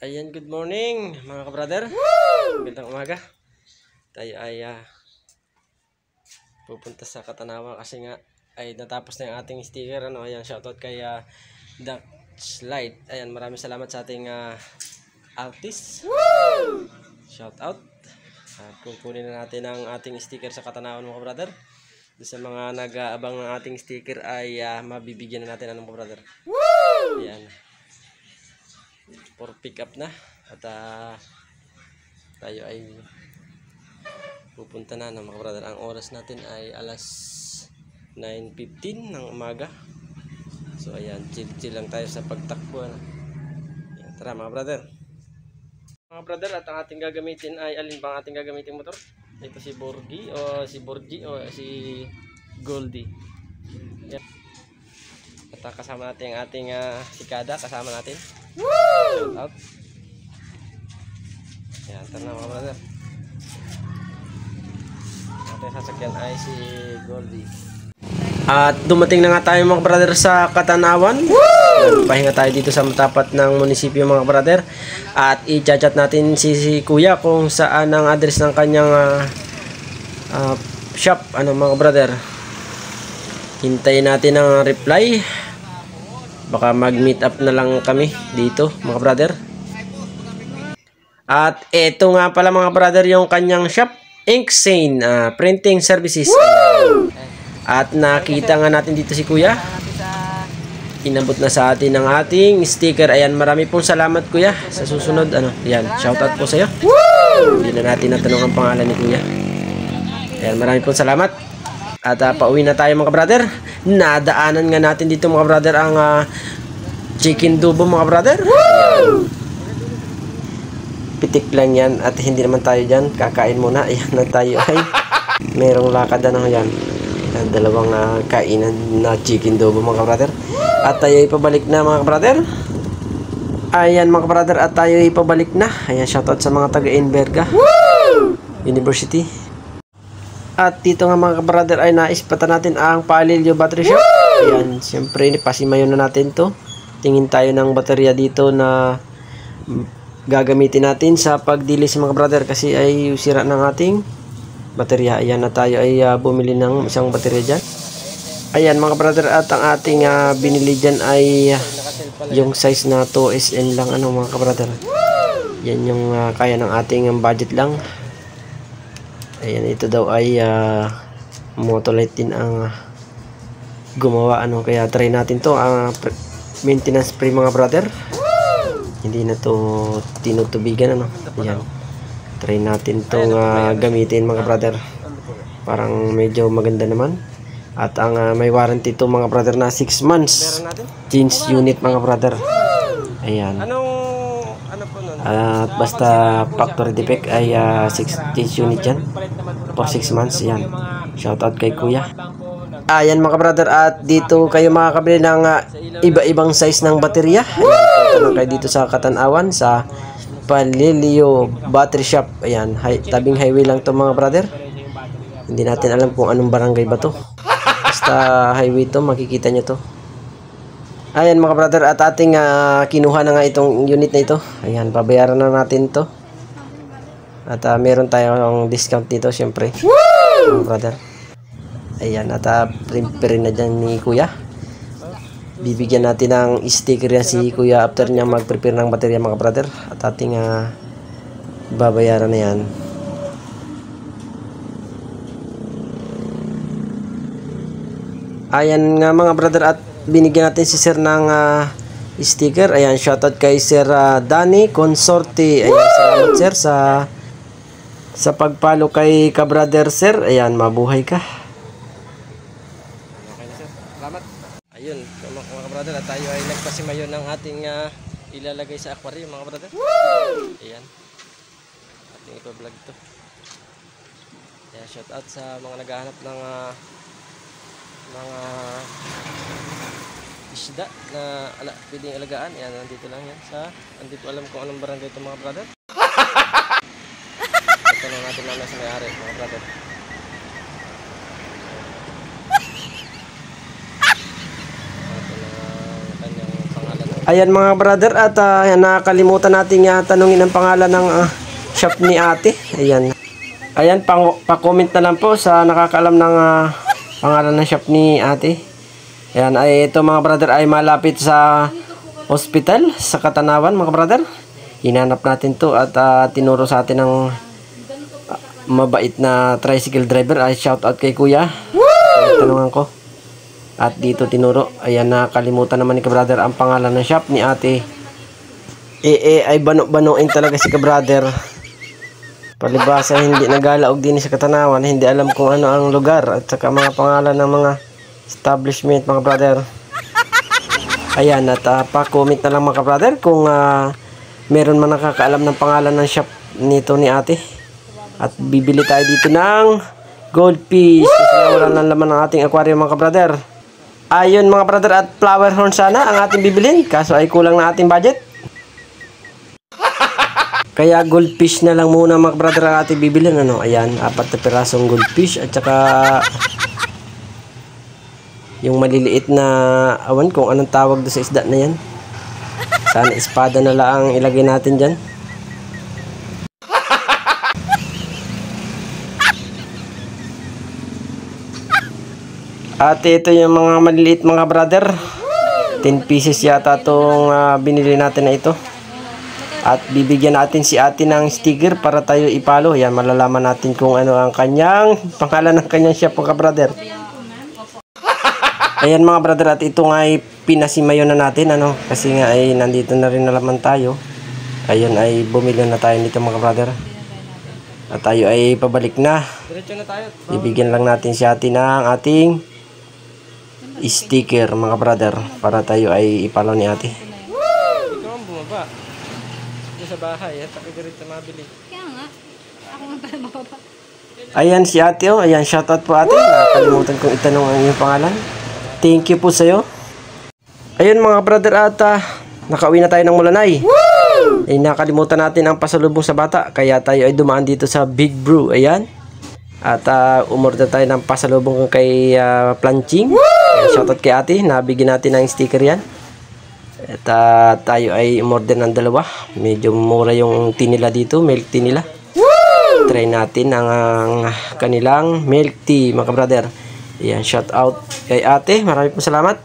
Ayan, good morning mga ka-brother. Magandang umaga. Tayo ay pupunta sa Katanawa kasi nga ay natapos na yung ating sticker. Ayan, shoutout kay Dutch Light. Ayan, maraming salamat sa ating artist. Shoutout. At kukunin na natin ang ating sticker sa Katanawan mga ka-brother. Sa mga nag-aabang ng ating sticker ay mabibigyan na natin mga brother. Ayan. For pick up na at tayo ay pupunta na mga brother. Ang oras natin ay alas 9:15 ng umaga. So ayan, chill lang tayo sa pagtakbo. Ayan, tara mga brother. Mga brother, at ang ating gagamitin ay alin bang ating gagamitin motor? Ito si Borgie o si Goldie. Ayan. At kasama natin ang ating sikada, kasama natin. Shout out. Yan, tara na mga brother. Ating sasakyan ay si Goldie. At dumating na nga tayo mga brother sa Katanawan. Pahinga tayo dito sa matapat ng munisipyo mga brother. At i-chat natin si Kuya kung saan ang address ng kanyang shop. Mga brother. Hintayin natin ang reply. Baka mag-meet up na lang kami dito mga brother. At eto nga pala mga brother yung kanyang shop, Inksane Printing Services. At nakita nga natin dito si Kuya. Inabot na sa atin ang ating sticker. Ayan, marami pong salamat Kuya. Sa susunod, yan, shoutout po sa iyo. Hindi na natin natanong ang pangalan ni Kuya. Ayan, marami pong salamat. At pauwi na tayo mga brother. Nadaanan nga natin dito mga brother ang chicken dubo mga brother. Ayan. Pitik lang yan at hindi naman tayo dyan. Kakain muna. Ayan na tayo ay merong lakad yan. Dalawang kainan na chicken dubo mga brother. At tayo ipabalik na mga brother. Ayan mga brother, at tayo ipabalik na. Ayan, shoutout sa mga taga Inverga University. At dito nga mga brother ay naispatan natin ang Palilio Battery Shop. Ayan, siyempre pasimayo na natin to. Tingin tayo ng baterya dito na gagamitin natin sa pagdilis mga brother kasi ay sira ng ating baterya. Ayan na tayo ay bumili ng isang baterya dyan. Ayan mga brother, at ang ating binili dyan ay yung size na 2SN lang mga brother. Yan yung kaya ng ating budget lang. Ayan, ito daw ay Motolite din ang gumawa kaya try natin to maintenance free mga brother. Hindi na to tinutubigan Ayan. Try natin tong gamitin mga brother. Parang medyo maganda naman. At ang may warranty to mga brother na 6 months. Change unit mga brother. Ayan. At basta factory defect ay 6 unit yan for 6 months. Yan, shoutout kay Kuya. Ayan mga brother, at dito kayo makakabili ng iba-ibang size ng baterya. Ayan, kayo dito sa Katanawan sa Palilio Battery Shop. Ayan, tabing highway lang to mga brother. Hindi natin alam kung anong barangay ba to. Basta highway to, makikita nyo to. Ayan mga brother, at ating kinuha na nga itong unit na ito. Ayan, pabayaran na natin to. At meron tayong discount dito syempre mga brother. Ayan, at print na dyan ni Kuya. Bibigyan natin ng sticker yan si Kuya after niya mag-prepare ng baterya mga brother. At ating babayaran na yan. Ayan nga mga brother, at binigyan natin si sir ng sticker. Ayan, shoutout kay Sir Danny Consorte. Ayan, salamat sir sa pagpalo kay ka-brother sir. Ayan, mabuhay ka. Okay na sir, salamat. Ayun mga brother, at tayo ay nagpasimayo ng ating ilalagay sa aquarium mga brother. Ayan, ating ipa-vlog to. Ayan, shoutout sa mga naghahanap ng mga isda na pwedeng alagaan. Yan, nandito lang yan nandito, alam kung anong barangay ito mga brother. Ito lang natin lang sa may-ari mga brother. Ito na ang kanyang pangalan ng Ayan mga brother, at nakalimutan natin tanungin ang pangalan ng shop ni ate. Ayan. Ayan, pa-comment na lang po sa nakakaalam ng pangalan ng shop ni ate. Ayan, ay ito mga brother ay malapit sa hospital sa Katanawan mga brother. Hinanap natin to at tinuro sa atin ng mabait na tricycle driver. Ay shout out kay kuya. Tanungan ko. At dito tinuro. Ayan, nakalimutan naman ni ka-brother ang pangalan ng shop ni ate. Ay bano-banoin talaga si ka-brother. Palibasa hindi nagalaog din sa Katanawan. Hindi alam kung ano ang lugar at saka mga pangalan ng mga establishment mga brother. Ayan, at pa-comment na lang mga ka-brother kung meron man nakakaalam ng pangalan ng shop nito ni ate. At bibili tayo dito ng goldfish. Kasi wala nang laman ng ating aquarium mga ka-brother. Ayun mga brother, at flower horn sana ang ating bibilin. Kaso ay kulang na ating budget. Kaya goldfish na lang muna mga brother ang ating bibilin. Ano? Ayan, 4 na pirasong goldfish. At saka yung maliliit na awan kung anong tawag doon sa isda na yan. Sana espada na lang ilagay natin dyan. At ito yung mga maliliit mga brother. 10 pieces yata itong binili natin na ito. At bibigyan natin si ate ng sticker para tayo ipalo. Yan, malalaman natin kung ano ang kanyang pangalan ng kanyang shop mga brother. Ayan mga brother, at ito nga ay pinasimayo na natin. Ano, kasi nga ay nandito na rin nalaman tayo. Ayun ay bumili na tayo nito mga brother. At tayo ay pabalik na. Ibigyan lang natin si ate ng ating sticker mga brother para tayo ay ipalo ni ate. Ikaw ang bumaba dito sa bahay at ako rin sa mabili. Kaya nga, ako nga pala mababa. Ayan si ate, oh. Ayan, shoutout po ate. Nakalimutan kong itanong ang iyong pangalan. Thank you po sa'yo. Ayun mga brother, at nakauwi na tayo ng Mulanay. Ay nakalimutan natin ang pasalubong sa bata, kaya tayo ay dumaan dito sa Big Brew. Ayan. At umorder tayo ng pasalubong kay Planching. Shoutout kay ate, nabigyan natin ng sticker yan. At tayo ay umorder ng 2. Medyo mura yung tea nila dito, milk tea nila. Try natin ang kanilang milk tea mga brother. Ayan, shoutout kay ate, maraming po salamat.